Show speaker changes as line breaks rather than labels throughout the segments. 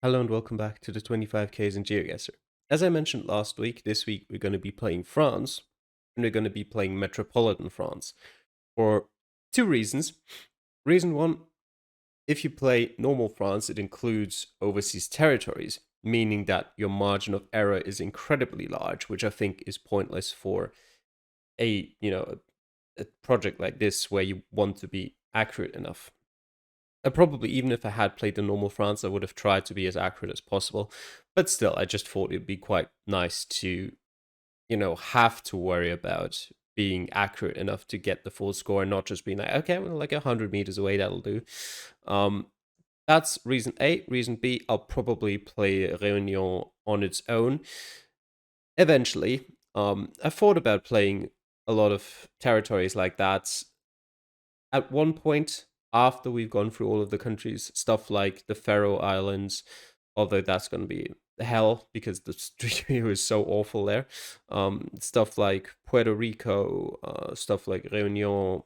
Hello and welcome back to the 25Ks in GeoGuessr. As I mentioned last week, this week we're going to be playing France, and we're going to be playing Metropolitan France for two reasons. Reason one, if you play normal France, it includes overseas territories, meaning that your margin of error is incredibly large, which I think is pointless for a project like this where you want to be accurate enough. Probably, even if I had played the normal France, I would have tried to be as accurate as possible. But still, I just thought it'd be quite nice to, have to worry about being accurate enough to get the full score and not just being like, okay, well, like 100 meters away, that'll do. Um, that's reason A. Reason B, I'll probably play Réunion on its own eventually. I thought about playing a lot of territories like that at one point after we've gone through all of the countries, stuff like the Faroe Islands, although that's going to be hell because the street view is so awful there. Stuff like Puerto Rico, stuff like Reunion,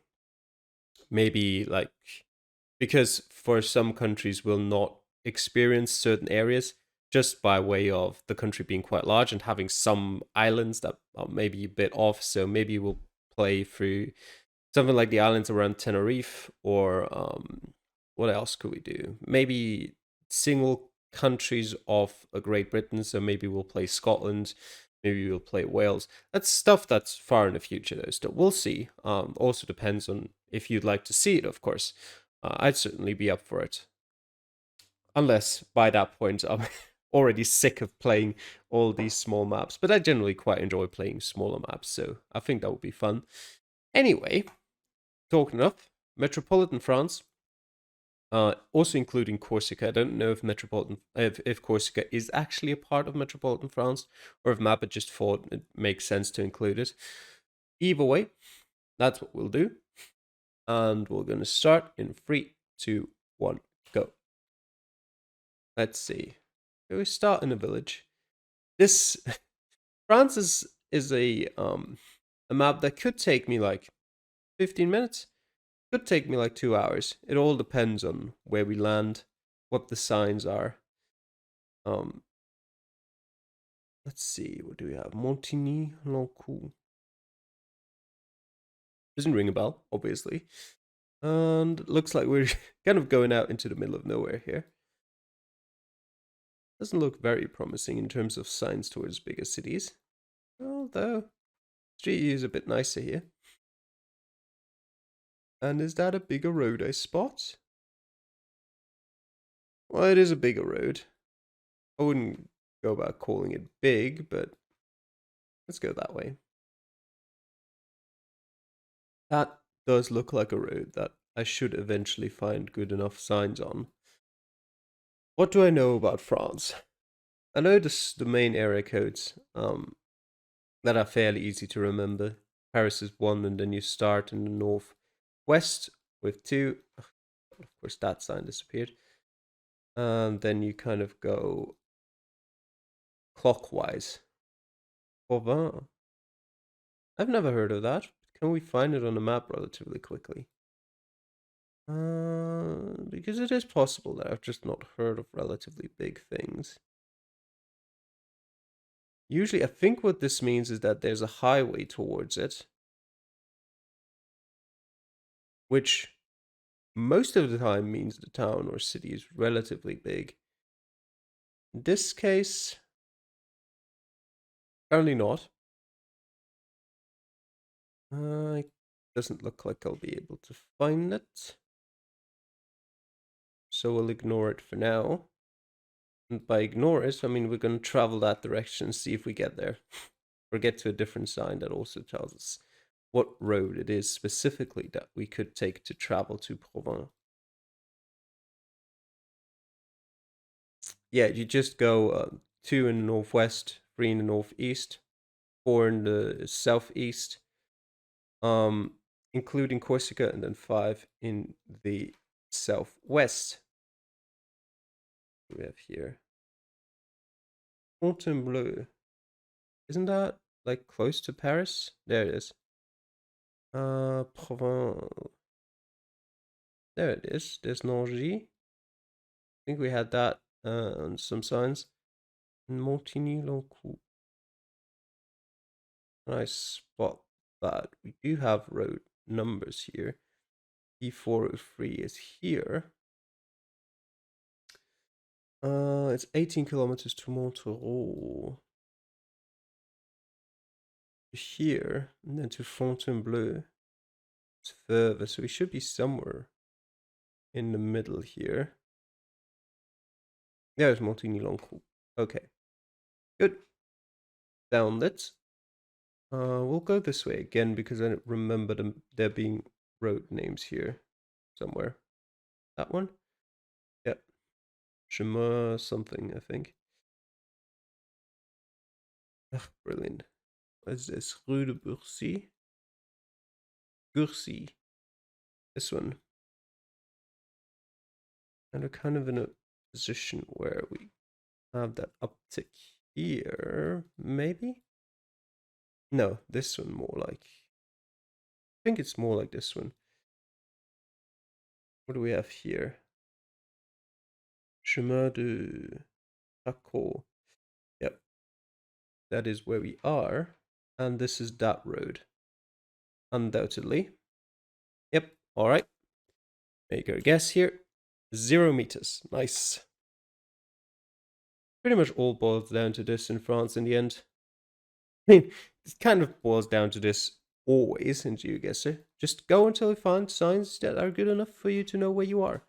maybe like because for some countries will not experience certain areas just by way of the country being quite large and having some islands that are maybe a bit off. So maybe we'll play through something like the islands around Tenerife, or what else could we do? Maybe single countries of Great Britain. So maybe we'll play Scotland. Maybe we'll play Wales. That's stuff that's far in the future, though. Still, we'll see. Also depends on if you'd like to see it, of course. I'd certainly be up for it. Unless by that point I'm already sick of playing all these small maps. But I generally quite enjoy playing smaller maps, so I think that would be fun. Anyway, talking of Metropolitan France, also including Corsica. I don't know if Corsica is actually a part of Metropolitan France, or if Mappa just thought it makes sense to include it. Either way, that's what we'll do, and we're gonna start in 3, 2, 1, go. Let's see. We start in a village. This France is a map that could take me like 15 minutes. Could take me like 2 hours. It all depends on where we land, what the signs are. Um, let's see, what do we have? Montigny, Lancourt. Doesn't ring a bell, obviously. And it looks like we're kind of going out into the middle of nowhere here. Doesn't look very promising in terms of signs towards bigger cities. Although, street view is a bit nicer here. And is that a bigger road I spot? Well, it is a bigger road. I wouldn't go about calling it big, but let's go that way. That does look like a road that I should eventually find good enough signs on. What do I know about France? I know the main area codes that are fairly easy to remember. Paris is 1, and then you start in the northwest with 2. Of course, that sign disappeared. And then you kind of go clockwise. Provins. I've never heard of that. Can we find it on the map relatively quickly? Because it is possible that I've just not heard of relatively big things. Usually, I think what this means is that there's a highway towards it, which most of the time means the town or city is relatively big. In this case, apparently not. It doesn't look like I'll be able to find it. So we'll ignore it for now. And by ignore it, I mean we're going to travel that direction and see if we get there. Or get to a different sign that also tells us what road it is specifically that we could take to travel to Provence. Yeah, you just go 2 in the northwest, 3 in the northeast, 4 in the southeast, including Corsica, and then 5 in the southwest. We have here Fontainebleau. Isn't that like close to Paris? There it is. Provence. There it is. There's Nangy. I think we had that and some signs. Montigny-Lancourt. Nice spot that. We do have road numbers here. E403 is here. It's 18 kilometers to Montereau. Here, and then to Fontainebleau. It's further, so we should be somewhere in the middle here. There's Montigny-Lancourt. Okay, good. Found it. We'll go this way again because I remember there being road names here somewhere. That one? Yep. Chemin something, I think. Ugh, brilliant. What is this? Rue de Bercy? Bercy. This one. And we're kind of in a position where we have that uptick here, maybe? No, this one more like... I think it's more like this one. What do we have here? Chemin de Paco. Yep. That is where we are. And this is that road. Undoubtedly. Yep. All right. Make our guess here. 0 meters. Nice. Pretty much all boils down to this in France in the end. I mean, it kind of boils down to this always in GeoGuessr. Just go until you find signs that are good enough for you to know where you are.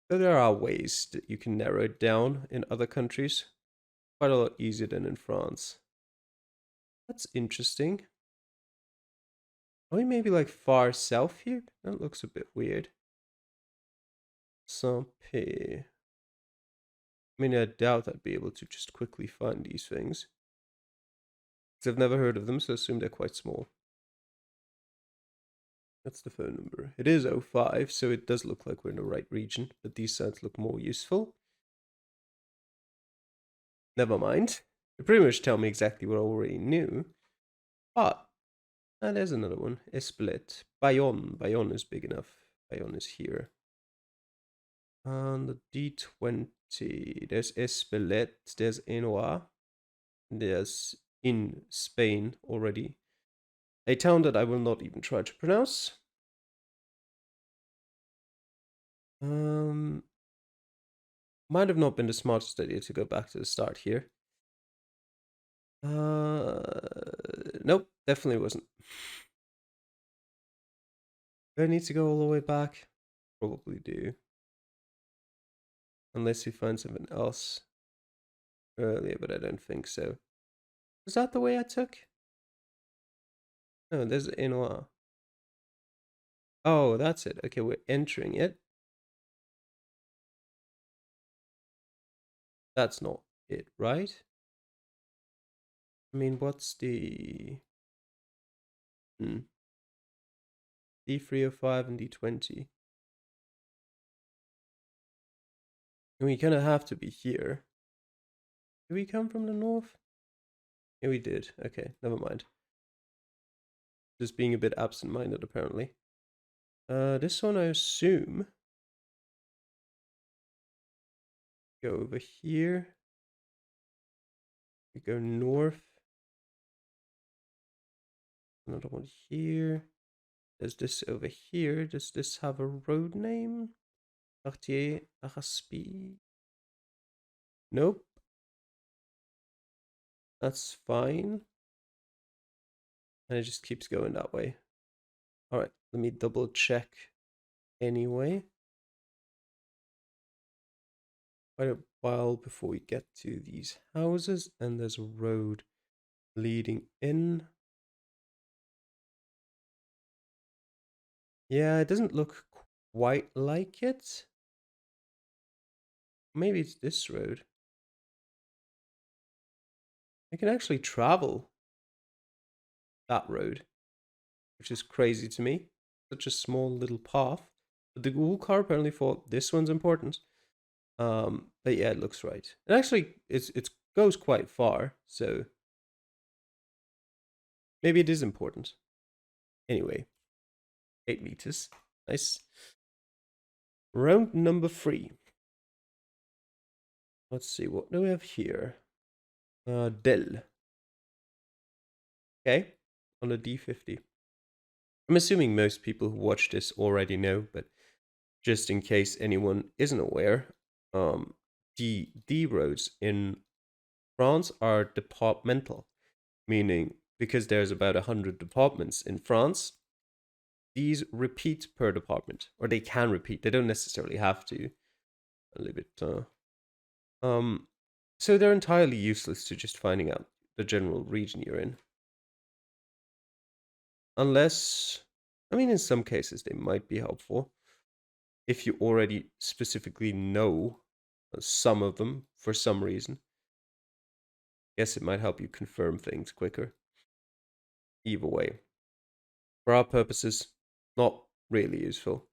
But there are ways that you can narrow it down in other countries. Quite a lot easier than in France. That's interesting. Are we maybe like far south here? That looks a bit weird. Saint-Pé. I mean, I doubt I'd be able to just quickly find these things. Because I've never heard of them, so I assume they're quite small. That's the phone number. It is 05, so it does look like we're in the right region, but these signs look more useful. Never mind. They pretty much tell me exactly what I already knew. But, and there's another one. Espelette. Bayonne. Bayonne is big enough. Bayonne is here. On the D20, there's Espelette, there's Enois, there's in Spain already. A town that I will not even try to pronounce. Might have not been the smartest idea to go back to the start here. Nope, definitely wasn't. Do I need to go all the way back? Probably do. Unless we find something else earlier, but I don't think so. Was that the way I took? No, there's Enois. Oh, that's it. Okay, we're entering it. That's not it, right? I mean, what's the... D305 and D20. And we kind of have to be here. Did we come from the north? Yeah, we did. Okay, never mind. Just being a bit absent-minded, apparently. This one, I assume. Go over here. We go north. Another one here. There's this over here. Does this have a road name? Quartier Araspi. Nope. That's fine. And it just keeps going that way. Alright, let me double check anyway. Quite a while before we get to these houses, and there's a road leading in. Yeah, it doesn't look quite like it. Maybe it's this road. I can actually travel that road, which is crazy to me. Such a small little path. But the Google car apparently thought this one's important. But yeah, it looks right. And actually, it goes quite far, so maybe it is important. Anyway, 8 meters. Nice. Round number 3. Let's see, what do we have here? Del. Okay, on a D50. I'm assuming most people who watch this already know, but just in case anyone isn't aware, the D roads in France are departmental, meaning because there's about 100 departments in France, these repeat per department, or they can repeat. They don't necessarily have to. A little bit. Um, so they're entirely useless to just finding out the general region you're in, unless, I mean, in some cases they might be helpful if you already specifically know some of them for some reason. Guess it might help you confirm things quicker. Either way, for our purposes, not really useful.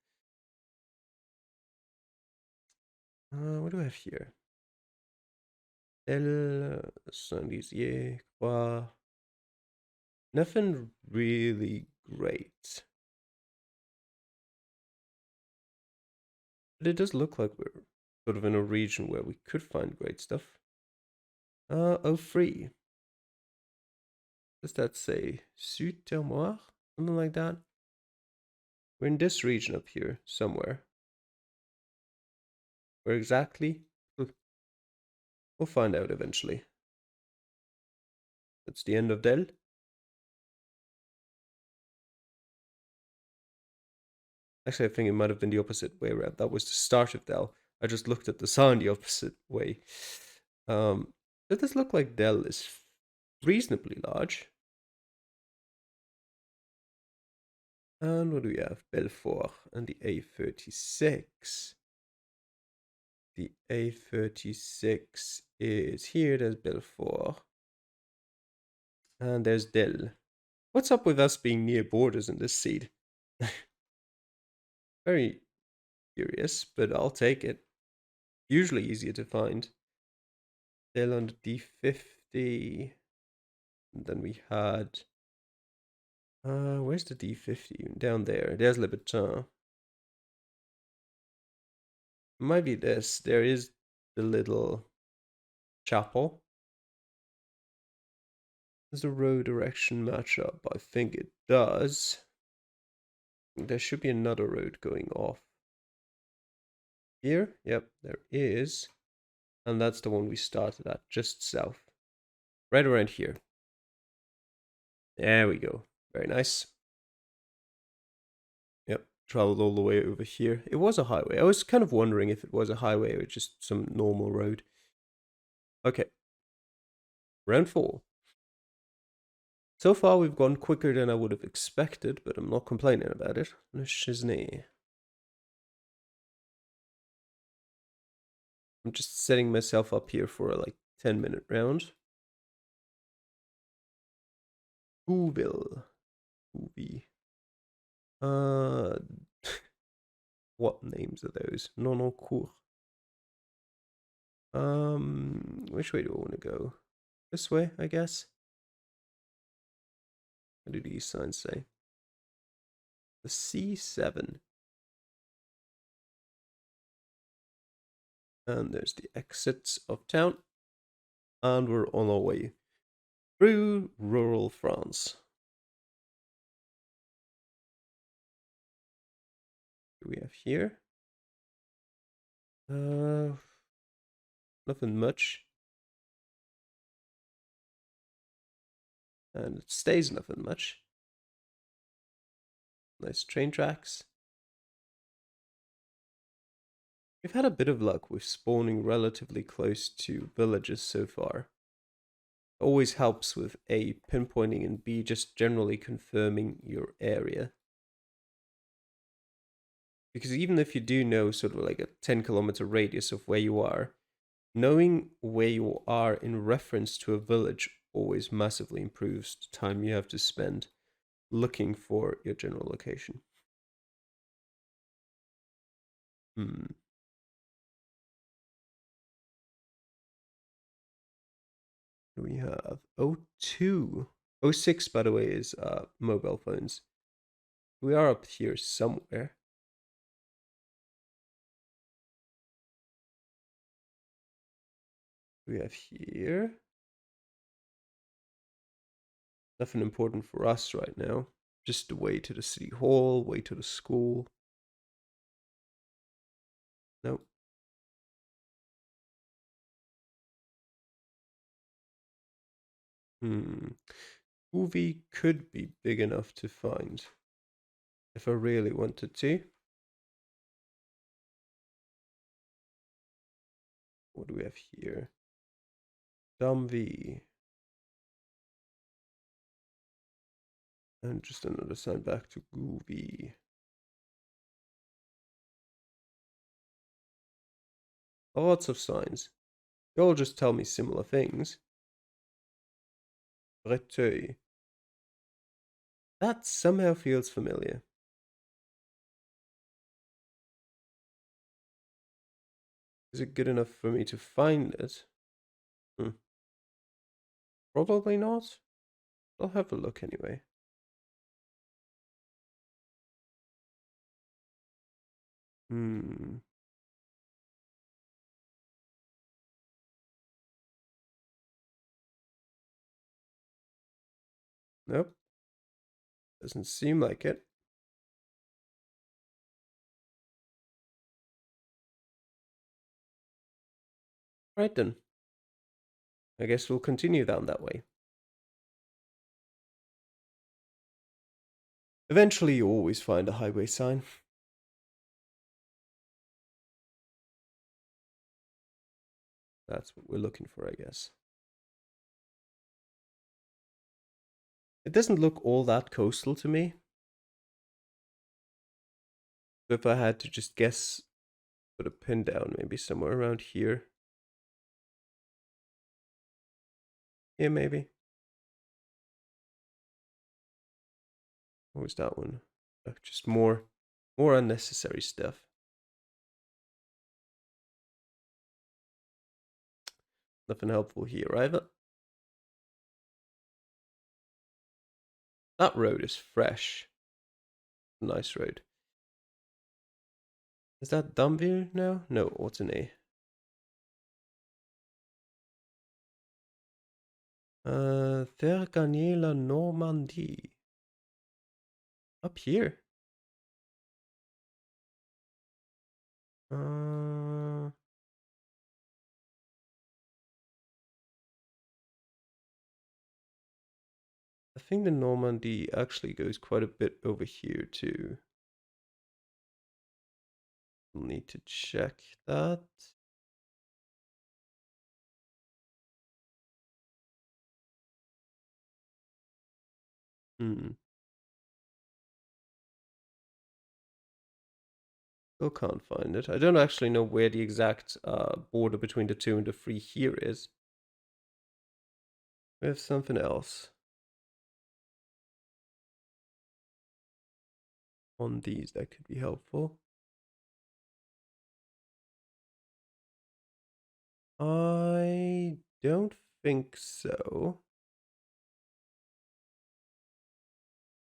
What do I have here? Saint-Lizier, Croix. Nothing really great. But it does look like we're sort of in a region where we could find great stuff. Oh, free. Does that say Sud Termoir? Something like that? We're in this region up here, somewhere. Where exactly? We'll find out eventually. That's the end of Del. Actually, I think it might have been the opposite way around. That was the start of Del. I just looked at the sign the opposite way. It does look like Del is reasonably large. And what do we have? Belfort and the A36. The A36 is here. There's Belfort. And there's Del. What's up with us being near borders in this seed? Very curious, but I'll take it. Usually easier to find. Del on the D50. And then we had... where's the D50? Down there. There's Le Breton. Might be this. There is the little chapel. Does the road direction match up? I think it does. There should be another road going off. Here? Yep, there is. And that's the one we started at, just south. Right around here. There we go. Very nice. Yep, traveled all the way over here. It was a highway. I was kind of wondering if it was a highway or just some normal road. Okay. Round 4. So far we've gone quicker than I would have expected, but I'm not complaining about it. Le Chesnay. I'm just setting myself up here for a like 10-minute round. Whoville. Whovie. What names are those? Nonancourt. Which way do I want to go? This way, I guess. What do these signs say? The C7. And there's the exits of town. And we're on our way through rural France. What do we have here? Nothing much. And it stays nothing much. Nice train tracks. We've had a bit of luck with spawning relatively close to villages so far. Always helps with A, pinpointing, and B, just generally confirming your area. Because even if you do know sort of like a 10-kilometer radius of where you are, knowing where you are in reference to a village always massively improves the time you have to spend looking for your general location. We have 02. 06, by the way, is mobile phones. We are up here somewhere. We have here. Nothing important for us right now. Just the way to the city hall, way to the school. Nope. Movie could be big enough to find if I really wanted to. What do we have here? Dumb. And just another sign back to Groovy. Lots of signs. They all just tell me similar things. Breteuil. That somehow feels familiar. Is it good enough for me to find it? Probably not. I'll have a look anyway. Nope. Doesn't seem like it. Right then. I guess we'll continue down that way. Eventually, you always find a highway sign. That's what we're looking for, I guess. It doesn't look all that coastal to me. But if I had to just guess, put a pin down, maybe somewhere around here. Yeah, maybe. What was that one? Just more unnecessary stuff. Nothing helpful here either. That road is fresh. Nice road. Is that Dumville now? No, Ortenay. Faire gagner la Normandie. Up here. I think the Normandy actually goes quite a bit over here too. We'll need to check that. Still can't find it. I don't actually know where the exact border between the 2 and the 3 here is. We have something else on these that could be helpful. I don't think so.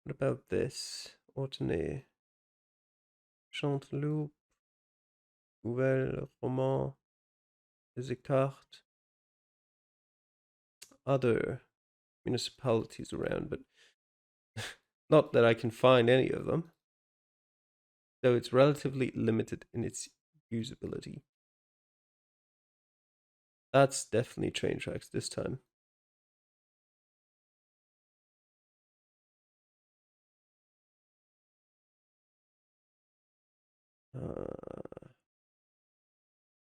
What about this? Ortenay. Chanteloup. Nouvelle, Roman. Descartes. Other municipalities around, but not that I can find any of them. So it's relatively limited in its usability. That's definitely train tracks this time.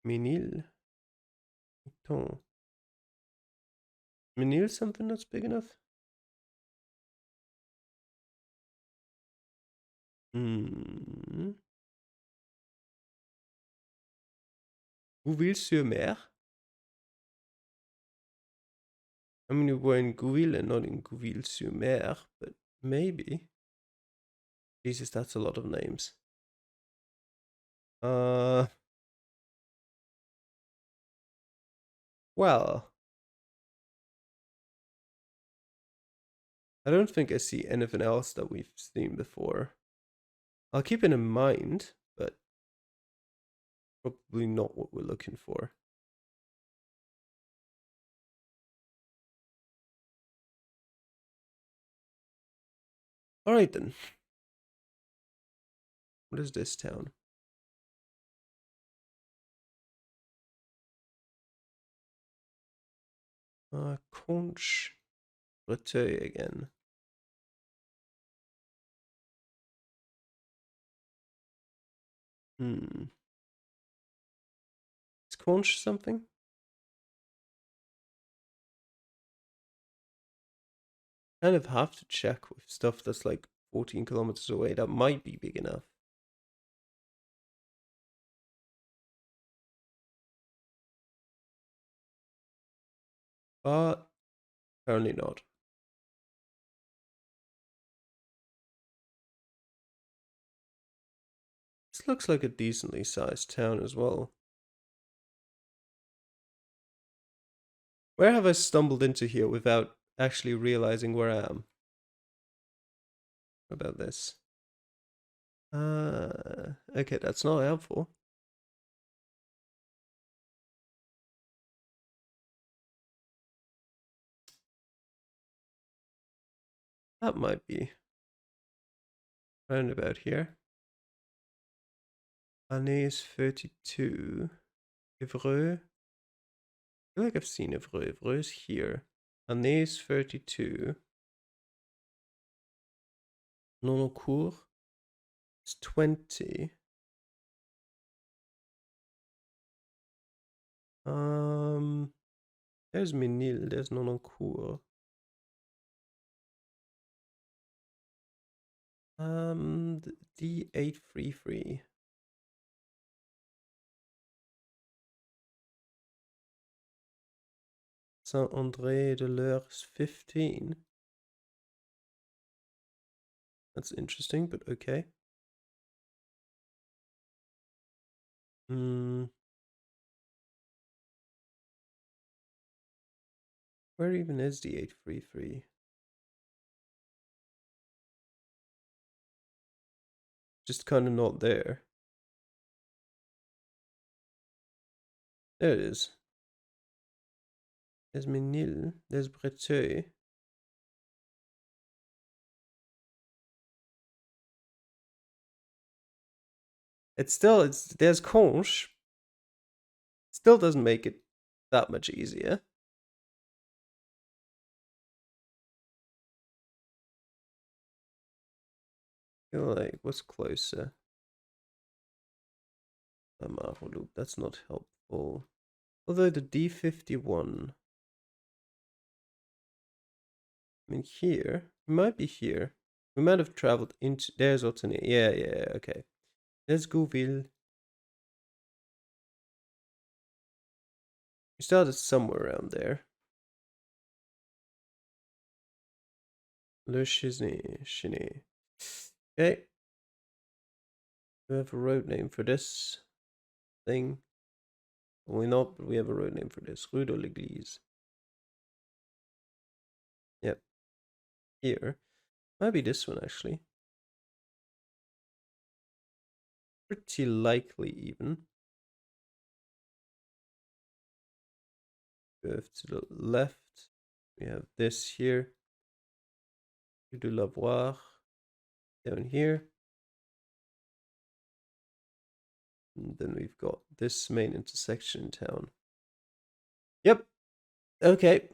Menil. Menil something that's big enough? Gouville-sur-Mer? I mean, we're in Gouville and not in Gouville-sur-Mer, but maybe. Jesus, that's a lot of names. Well, I don't think I see anything else that we've seen before. I'll keep it in mind, but probably not what we're looking for. Alright then. What is this town? Conch Breteuil again. Hmm. Is Conch something? Kind of have to check with stuff that's like 14 kilometers away. That might be big enough. But apparently not. This looks like a decently sized town as well. Where have I stumbled into here without actually realizing where I am? What about this? Okay, that's not helpful. That might be round about here. Années 32. Evreux. I feel like I've seen Evreux. Evreux is here. Années 32. Nonancourt. It's 20. There's Menil. There's Nonancourt. D833. Saint-André de l'Eure 15. That's interesting, but okay. Where even is the 833? Just kind of not there. There it is. There's Menil. There's Breteuil. There's Conche. Still doesn't make it that much easier. I feel like what's closer? Marvel loop. That's not helpful. Although the D51. I mean, here. We might be here. We might have traveled into. There's Ottenay. Yeah, okay. There's Gouville. We started somewhere around there. Le Chisney. Okay. We have a road name for this thing. Only not, but we have a road name for this. Rue de l'Église. Yep. Here. Might be this one, actually. Pretty likely, even. We have to the left. We have this here. Rue de Lavoir. Down here. And then we've got this main intersection in town. Yep. Okay.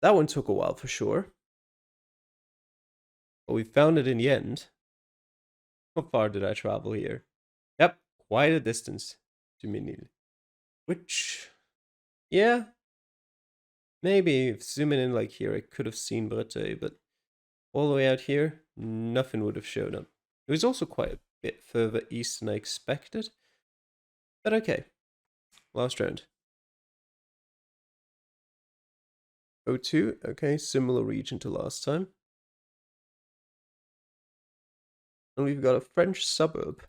That one took a while for sure. But we found it in the end. How far did I travel here? Yep. Quite a distance to Minil. Which, yeah, maybe zooming in like here, I could have seen Breteuil, but all the way out here, nothing would have shown up. It was also quite a bit further east than I expected. But okay. Last round. O2, okay, similar region to last time. And we've got a French suburb.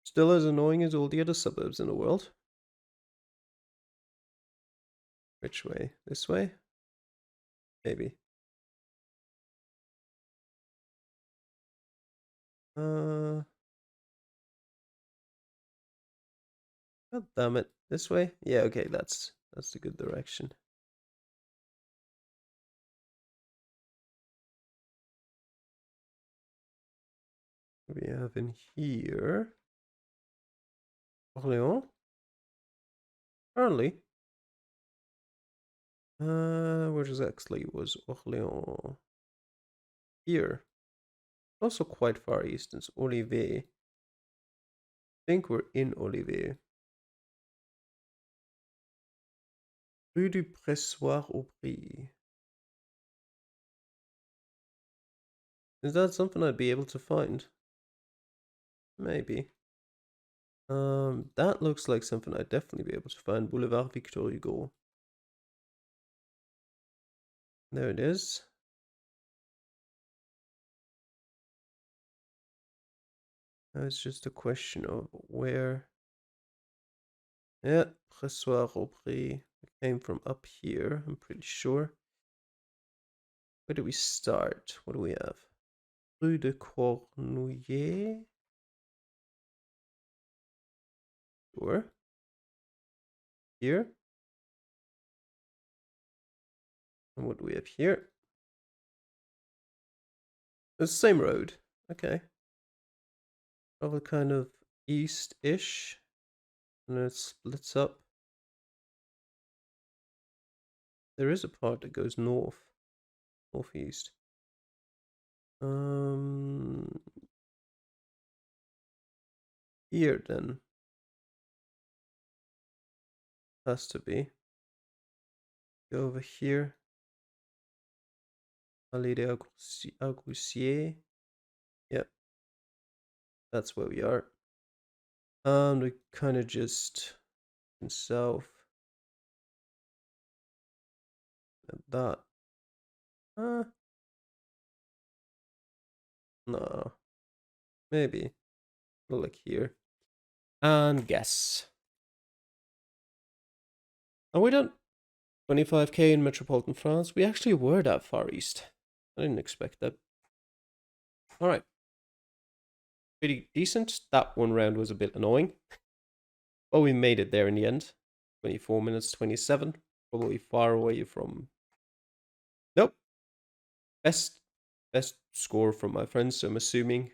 Still as annoying as all the other suburbs in the world. Which way? This way? Maybe. God damn it. This way? Yeah, okay, that's the good direction. What do we have in here? Orléans? Apparently. Where exactly was Orléans? Here. Also quite far east. It's Olivet. I think we're in Olivet. Rue du Pressoir au Prix. Is that something I'd be able to find? Maybe. That looks like something I'd definitely be able to find. Boulevard Victor Hugo. There it is. Now it's just a question of where. Yeah, Pressoir au Prix. It came from up here, I'm pretty sure. Where do we start? What do we have? Rue de Cornouillet. Sure. Here. And what do we have here? It's the same road. Okay. Probably kind of east-ish. And then it splits up. There is a part that goes north. Northeast. Here then. Has to be. Go over here. Allée des Argousiers. Yep. That's where we are. And we kind of just south. And that. No. Maybe. Like here. And guess. Are we done? 25k in metropolitan France. We actually were that far east. I didn't expect that. Alright. Pretty decent. That one round was a bit annoying. But we made it there in the end. 24 minutes 27. Probably far away from... Nope. Best score from my friends, so I'm assuming.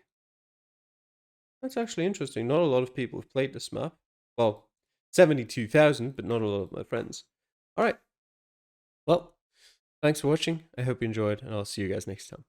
That's actually interesting. Not a lot of people have played this map. Well, 72,000, but not a lot of my friends. Alright. Well, thanks for watching. I hope you enjoyed, and I'll see you guys next time.